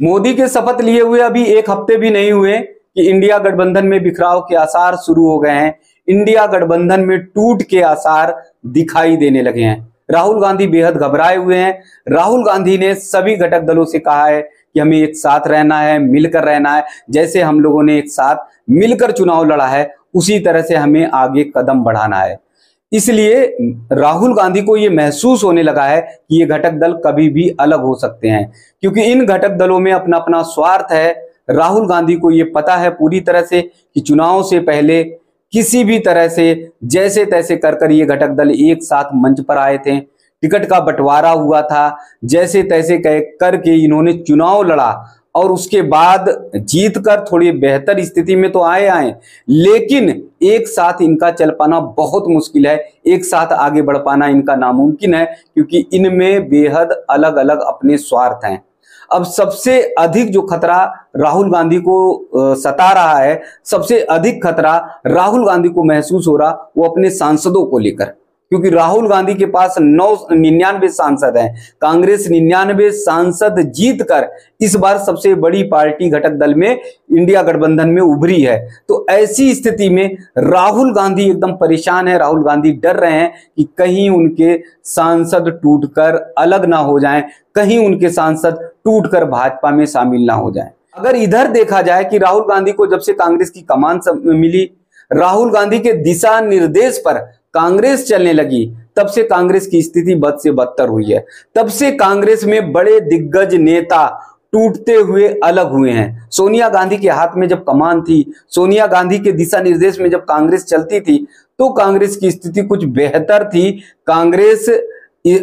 मोदी के शपथ लिए हुए अभी एक हफ्ते भी नहीं हुए कि इंडिया गठबंधन में बिखराव के आसार शुरू हो गए हैं। इंडिया गठबंधन में टूट के आसार दिखाई देने लगे हैं। राहुल गांधी बेहद घबराए हुए हैं। राहुल गांधी ने सभी घटक दलों से कहा है कि हमें एक साथ रहना है, मिलकर रहना है। जैसे हम लोगों ने एक साथ मिलकर चुनाव लड़ा है, उसी तरह से हमें आगे कदम बढ़ाना है। इसलिए राहुल गांधी को ये महसूस होने लगा है कि ये घटक दल कभी भी अलग हो सकते हैं, क्योंकि इन घटक दलों में अपना अपना स्वार्थ है। राहुल गांधी को ये पता है पूरी तरह से कि चुनाव से पहले किसी भी तरह से जैसे तैसे कर ये घटक दल एक साथ मंच पर आए थे, टिकट का बंटवारा हुआ था, जैसे तैसे करके इन्होंने चुनाव लड़ा और उसके बाद जीतकर थोड़ी बेहतर स्थिति में तो आए, लेकिन एक साथ इनका चल पाना बहुत मुश्किल है। एक साथ आगे बढ़ पाना इनका नामुमकिन है, क्योंकि इनमें बेहद अलग अलग अपने स्वार्थ हैं। अब सबसे अधिक जो खतरा राहुल गांधी को सता रहा है, सबसे अधिक खतरा राहुल गांधी को महसूस हो रहा वो अपने सांसदों को लेकर, क्योंकि राहुल गांधी के पास 99 सांसद हैं। कांग्रेस 99 सांसद जीतकर इस बार सबसे बड़ी पार्टी घटक दल में इंडिया गठबंधन में उभरी है। तो ऐसी स्थिति में राहुल गांधी एकदम परेशान है। राहुल गांधी डर रहे हैं कि कहीं उनके सांसद टूटकर अलग ना हो जाएं, कहीं उनके सांसद टूटकर भाजपा में शामिल ना हो जाएं। अगर इधर देखा जाए कि राहुल गांधी को जब से कांग्रेस की कमान मिली, राहुल गांधी के दिशा निर्देश पर कांग्रेस चलने लगी, तब से कांग्रेस की स्थिति बद से बदतर हुई है। तब से कांग्रेस में बड़े दिग्गज नेता टूटते हुए अलग हुए हैं। सोनिया गांधी के हाथ में जब कमान थी, सोनिया गांधी के दिशा निर्देश में जब कांग्रेस चलती थी, तो कांग्रेस की स्थिति कुछ बेहतर थी। कांग्रेस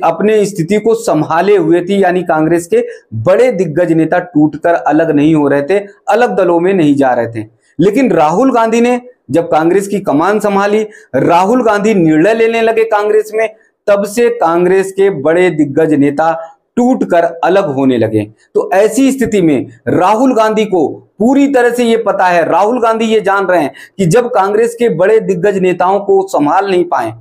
अपने स्थिति को संभाले हुए थी, यानी कांग्रेस के बड़े दिग्गज नेता टूटकर अलग नहीं हो रहे थे, अलग दलों में नहीं जा रहे थे। लेकिन राहुल गांधी ने जब कांग्रेस की कमान संभाली, राहुल गांधी निर्णय लेने लगे कांग्रेस में, तब से कांग्रेस के बड़े दिग्गज नेता टूटकर अलग होने लगे। तो ऐसी स्थिति में राहुल गांधी को पूरी तरह से ये पता है, राहुल गांधी ये जान रहे हैं कि जब कांग्रेस के बड़े दिग्गज नेताओं को संभाल नहीं पाए,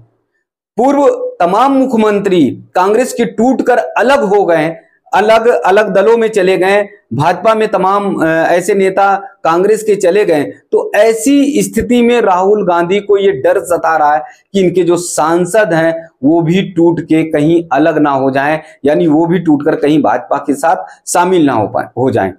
पूर्व तमाम मुख्यमंत्री कांग्रेस के टूटकर अलग हो गए, अलग अलग दलों में चले गए, भाजपा में तमाम ऐसे नेता कांग्रेस के चले गए, तो ऐसी स्थिति में राहुल गांधी को ये डर सता रहा है कि इनके जो सांसद हैं वो भी टूट के कहीं अलग ना हो जाएं, यानी वो भी टूटकर कहीं भाजपा के साथ शामिल ना हो जाएं।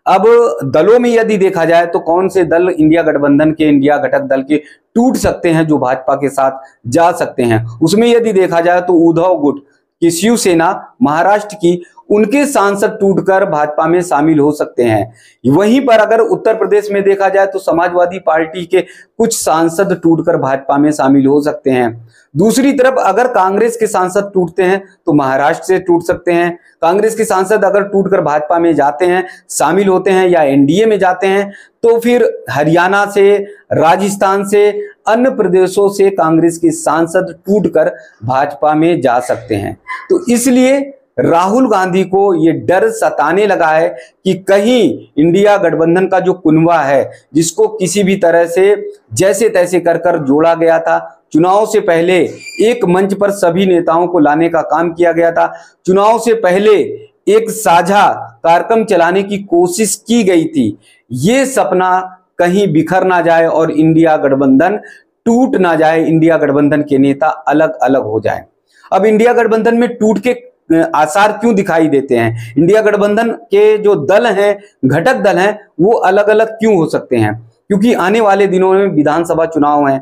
अब दलों में यदि देखा जाए तो कौन से दल इंडिया गठबंधन के, इंडिया घटक दल के टूट सकते हैं जो भाजपा के साथ जा सकते हैं, उसमें यदि देखा जाए तो उद्धव गुट की शिवसेना महाराष्ट्र की, उनके सांसद टूटकर भाजपा में शामिल हो सकते हैं। वहीं पर अगर उत्तर प्रदेश में देखा जाए तो समाजवादी पार्टी के कुछ सांसद टूटकर भाजपा में शामिल हो सकते हैं। दूसरी तरफ अगर कांग्रेस के सांसद टूटते हैं तो महाराष्ट्र से टूट सकते हैं। कांग्रेस के सांसद अगर टूटकर भाजपा में जाते हैं, शामिल होते हैं या एनडीए में जाते हैं, तो फिर हरियाणा से, राजस्थान से, अन्य प्रदेशों से कांग्रेस के सांसद टूटकर भाजपा में जा सकते हैं। तो इसलिए राहुल गांधी को ये डर सताने लगा है कि कहीं इंडिया गठबंधन का जो कुनबा है, जिसको किसी भी तरह से जैसे तैसे कर जोड़ा गया था, चुनाव से पहले एक मंच पर सभी नेताओं को लाने का काम किया गया था, चुनाव से पहले एक साझा कार्यक्रम चलाने की कोशिश की गई थी, ये सपना कहीं बिखर ना जाए और इंडिया गठबंधन टूट ना जाए, इंडिया गठबंधन के नेता अलग अलग हो जाए। अब इंडिया गठबंधन में टूट के आसार क्यों दिखाई देते हैं, इंडिया गठबंधन के जो दल हैं, घटक दल हैं, वो अलग अलग क्यों हो सकते हैं? क्योंकि आने वाले दिनों में विधानसभा चुनाव हैं।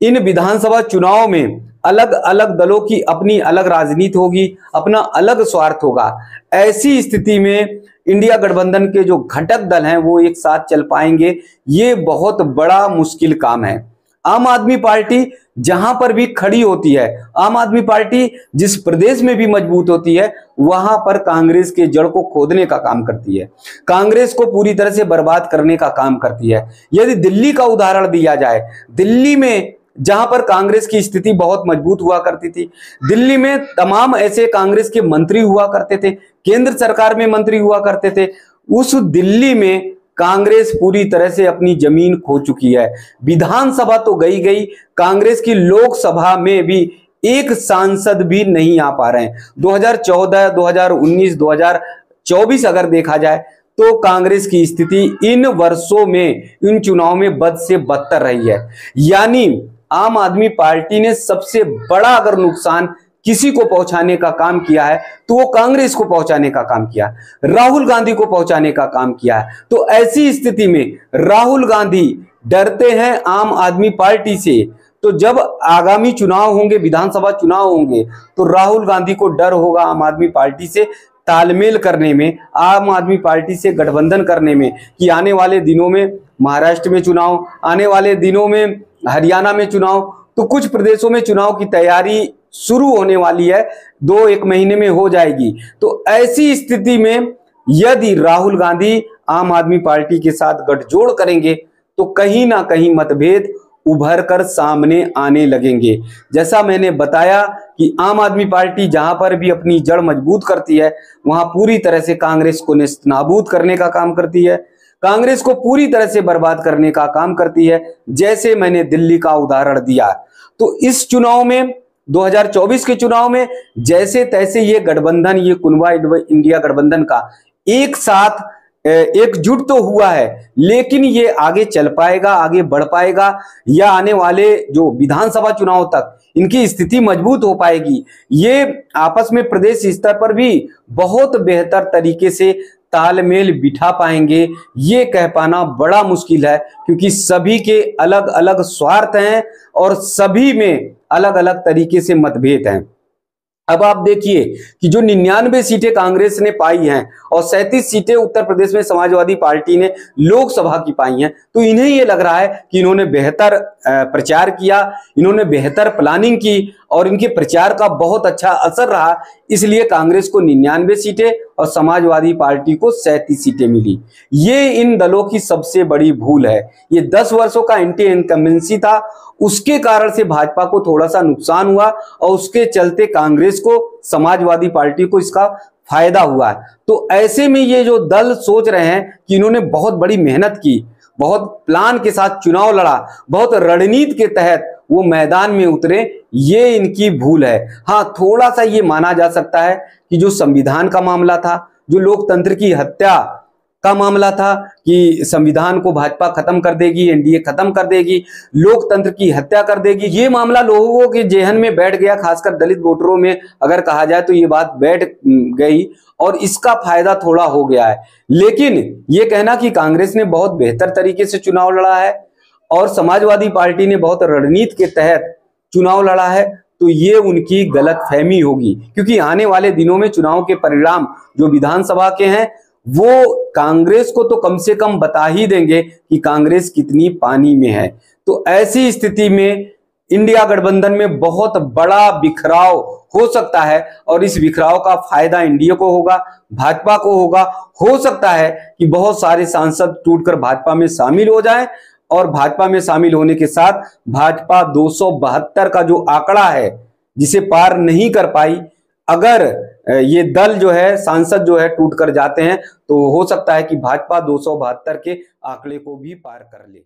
इन विधानसभा चुनाव में अलग अलग दलों की अपनी अलग राजनीति होगी, अपना अलग स्वार्थ होगा। ऐसी स्थिति में इंडिया गठबंधन के जो घटक दल हैं वो एक साथ चल पाएंगे, ये बहुत बड़ा मुश्किल काम है। आम आदमी पार्टी जहां पर भी खड़ी होती है, आम आदमी पार्टी जिस प्रदेश में भी मजबूत होती है, वहां पर कांग्रेस के जड़ को खोदने का काम करती है, कांग्रेस को पूरी तरह से बर्बाद करने का काम करती है। यदि दिल्ली का उदाहरण दिया जाए, दिल्ली में जहां पर कांग्रेस की स्थिति बहुत मजबूत हुआ करती थी, दिल्ली में तमाम ऐसे कांग्रेस के मंत्री हुआ करते थे, केंद्र सरकार में मंत्री हुआ करते थे, उस दिल्ली में कांग्रेस पूरी तरह से अपनी जमीन खो चुकी है। विधानसभा तो गई, कांग्रेस की लोकसभा में भी एक सांसद भी नहीं आ पा रहे हैं। 2014, 2019, 2024 अगर देखा जाए तो कांग्रेस की स्थिति इन वर्षों में, इन चुनाव में बद से बदतर रही है। यानी आम आदमी पार्टी ने सबसे बड़ा अगर नुकसान किसी को पहुंचाने का काम किया है तो वो कांग्रेस को पहुंचाने का काम किया, राहुल गांधी को पहुंचाने का काम किया है। तो ऐसी स्थिति में राहुल गांधी डरते हैं आम आदमी पार्टी से। तो जब आगामी चुनाव होंगे, विधानसभा चुनाव होंगे, तो राहुल गांधी को डर होगा आम आदमी पार्टी से तालमेल करने में, आम आदमी पार्टी से गठबंधन करने में, कि आने वाले दिनों में महाराष्ट्र में चुनाव, आने वाले दिनों में हरियाणा में चुनाव, तो कुछ प्रदेशों में चुनाव की तैयारी शुरू होने वाली है, 2-1 महीने में हो जाएगी। तो ऐसी स्थिति में यदि राहुल गांधी आम आदमी पार्टी के साथ गठजोड़ करेंगे तो कहीं ना कहीं मतभेद उभर कर सामने आने लगेंगे। जैसा मैंने बताया कि आम आदमी पार्टी जहां पर भी अपनी जड़ मजबूत करती है वहां पूरी तरह से कांग्रेस को नेस्तनाबूद करने का काम करती है, कांग्रेस को पूरी तरह से बर्बाद करने का काम करती है। जैसे मैंने दिल्ली का उदाहरण दिया, तो इस चुनाव में, 2024 के चुनाव में जैसे तैसे ये गठबंधन, ये कुनबा इंडिया गठबंधन का एक साथ एकजुट तो हुआ है, लेकिन ये आगे चल पाएगा, आगे बढ़ पाएगा, या आने वाले जो विधानसभा चुनाव तक इनकी स्थिति मजबूत हो पाएगी, ये आपस में प्रदेश स्तर पर भी बहुत बेहतर तरीके से तालमेल बिठा पाएंगे, ये कह पाना बड़ा मुश्किल है, क्योंकि सभी के अलग अलग स्वार्थ हैं और सभी में अलग अलग तरीके से मतभेद हैं। अब आप देखिए कि जो 99 सीटें कांग्रेस ने पाई हैं और 37 सीटें उत्तर प्रदेश में समाजवादी पार्टी ने लोकसभा की पाई हैं, तो इन्हें ये लग रहा है कि इन्होंने बेहतर प्रचार किया, इन्होंने बेहतर प्लानिंग की और इनके प्रचार का बहुत अच्छा असर रहा, इसलिए कांग्रेस को 99 सीटें और समाजवादी पार्टी को 37 सीटें मिली। ये इन दलों की सबसे बड़ी भूल है। ये 10 वर्षों का एंटी इनकम्बेंसी था, उसके कारण से भाजपा को थोड़ा सा नुकसान हुआ और उसके चलते कांग्रेस को, समाजवादी पार्टी को इसका फायदा हुआ। तो ऐसे में ये जो दल सोच रहे हैं कि इन्होंने बहुत बड़ी मेहनत की, बहुत प्लान के साथ चुनाव लड़ा, बहुत रणनीति के तहत वो मैदान में उतरे, ये इनकी भूल है। हाँ, थोड़ा सा ये माना जा सकता है कि जो संविधान का मामला था, जो लोकतंत्र की हत्या का मामला था कि संविधान को भाजपा खत्म कर देगी, एनडीए खत्म कर देगी, लोकतंत्र की हत्या कर देगी, ये मामला लोगों के जेहन में बैठ गया, खासकर दलित वोटरों में अगर कहा जाए तो ये बात बैठ गई और इसका फायदा थोड़ा हो गया है। लेकिन ये कहना कि कांग्रेस ने बहुत बेहतर तरीके से चुनाव लड़ा है और समाजवादी पार्टी ने बहुत रणनीति के तहत चुनाव लड़ा है, तो ये उनकी गलतफहमी होगी, क्योंकि आने वाले दिनों में चुनाव के परिणाम जो विधानसभा के हैं वो कांग्रेस को तो कम से कम बता ही देंगे कि कांग्रेस कितनी पानी में है। तो ऐसी स्थिति में इंडिया गठबंधन में बहुत बड़ा बिखराव हो सकता है और इस बिखराव का फायदा एनडीए को होगा, भाजपा को होगा। हो सकता है कि बहुत सारे सांसद टूटकर भाजपा में शामिल हो जाएं और भाजपा में शामिल होने के साथ भाजपा 272 का जो आंकड़ा है जिसे पार नहीं कर पाई, अगर ये दल जो है, सांसद जो है टूट कर जाते हैं तो हो सकता है कि भाजपा 272 के आंकड़े को भी पार कर ले।